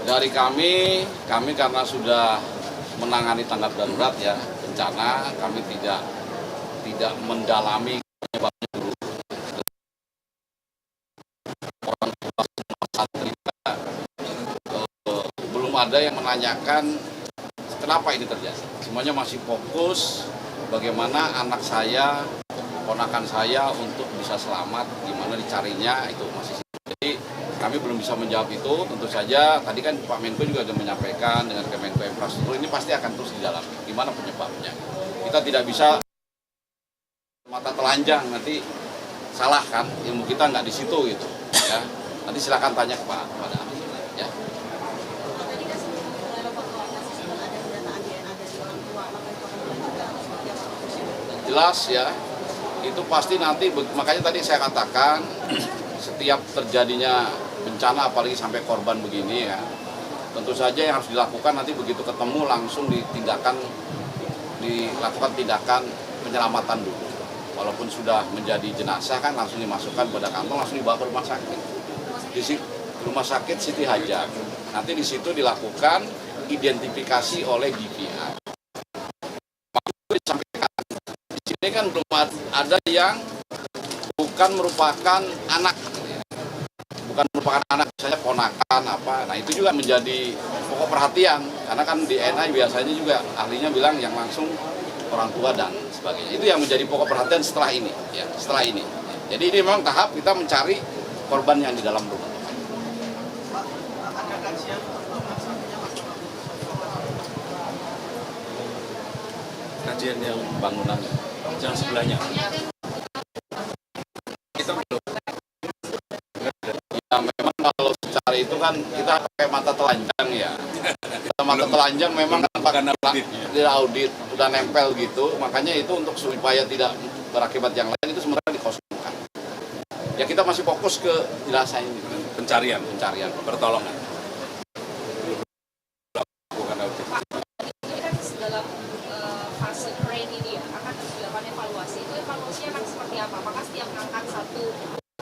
Dari kami karena sudah menangani tanggap darurat ya bencana, kami tidak mendalami penyebabnya dulu. Orang tua santri belum ada yang menanyakan kenapa ini terjadi. Semuanya masih fokus bagaimana anak saya, ponakan saya untuk bisa selamat, gimana dicarinya itu masih. Jadi kami belum bisa menjawab itu. Tentu saja tadi kan Pak Menko juga sudah menyampaikan dengan Kemenko Infrastruktur ini pasti akan terus didalami. Gimana penyebabnya? Kita tidak bisa mata telanjang nanti salah kan, ilmu kita nggak di situ gitu ya. Nanti silakan tanya kepada ahli ya. Jelas ya, itu pasti nanti, makanya tadi saya katakan setiap terjadinya bencana apalagi sampai korban begini ya, tentu saja yang harus dilakukan nanti begitu ketemu langsung dilakukan tindakan penyelamatan dulu. Walaupun sudah menjadi jenazah kan langsung dimasukkan pada kantong, langsung dibawa ke rumah sakit. Di rumah sakit Siti Hajar. Nanti di situ dilakukan identifikasi oleh DPR. Di sini kan belum ada yang bukan merupakan anak, misalnya ponakan apa. Nah itu juga menjadi pokok perhatian karena kan di NI biasanya juga ahlinya bilang yang langsung orang tua dan sebagainya. Itu yang menjadi pokok perhatian setelah ini ya, setelah ini. Jadi ini memang tahap kita mencari korban yang di dalam rumah. Kajian yang bangunan yang sebelahnya. Ya memang kalau secara itu kan kita pakai mata telanjang ya. Kita mata telanjang memang kan pakai audit, udah nempel gitu. Makanya itu untuk supaya tidak berakibat yang lain itu sebenarnya dikosongkan. Ya kita masih fokus ke jenazah ini, Pencarian, pertolongan. Dalam fase crane ini ya, akan dilakukan evaluasi. Itu evaluasinya akan seperti apa? Apakah setiap mengangkat satu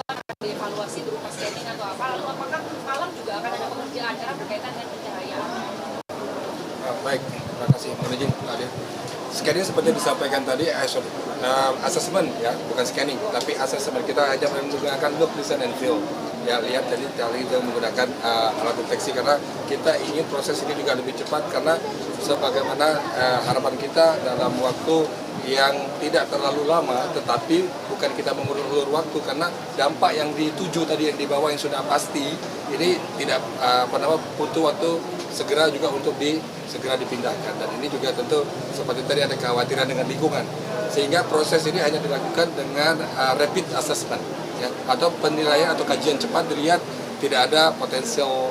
akan dievaluasi berupa scanning atau apa? Lalu apakah malam juga akan ada pengerjaan acara berkaitan dengan pencahayaan? Baik, terima kasih. Mohon izin, Pak Ade. Scanning seperti disampaikan tadi, assessment ya, bukan scanning, tapi assessment kita hanya menggunakan look, listen, and feel. Ya, lihat jadi kita menggunakan alat deteksi karena kita ingin proses ini juga lebih cepat karena sebagaimana harapan kita dalam waktu yang tidak terlalu lama, tetapi bukan kita mengulur-ulur waktu karena dampak yang dituju tadi yang di bawah yang sudah pasti ini tidak butuh waktu segera juga untuk segera dipindahkan, dan ini juga tentu seperti tadi ada kekhawatiran dengan lingkungan sehingga proses ini hanya dilakukan dengan rapid assessment ya, atau penilaian atau kajian cepat dilihat tidak ada potensial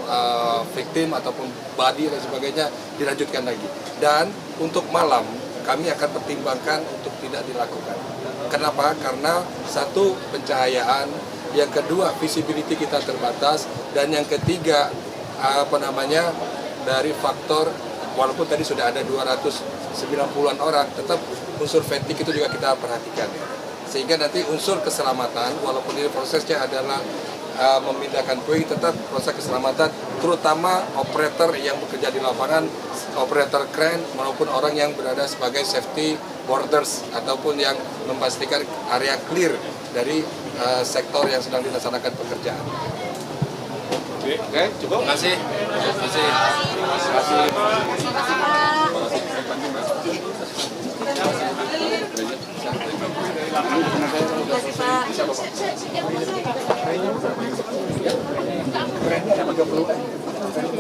victim ataupun body dan sebagainya dilanjutkan lagi. Dan untuk malam kami akan pertimbangkan untuk tidak dilakukan. Kenapa? Karena satu, pencahayaan, yang kedua visibility kita terbatas, dan yang ketiga dari faktor walaupun tadi sudah ada 290-an orang, tetap unsur fatigue itu juga kita perhatikan. Sehingga nanti unsur keselamatan walaupun ini prosesnya adalah memindahkan puing, tetap proses keselamatan terutama operator yang bekerja di lapangan, operator crane maupun orang yang berada sebagai safety borders ataupun yang memastikan area clear dari sektor yang sedang dilaksanakan pekerjaan. Oke, cukup. Terima kasih.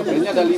Kerennya ada 5.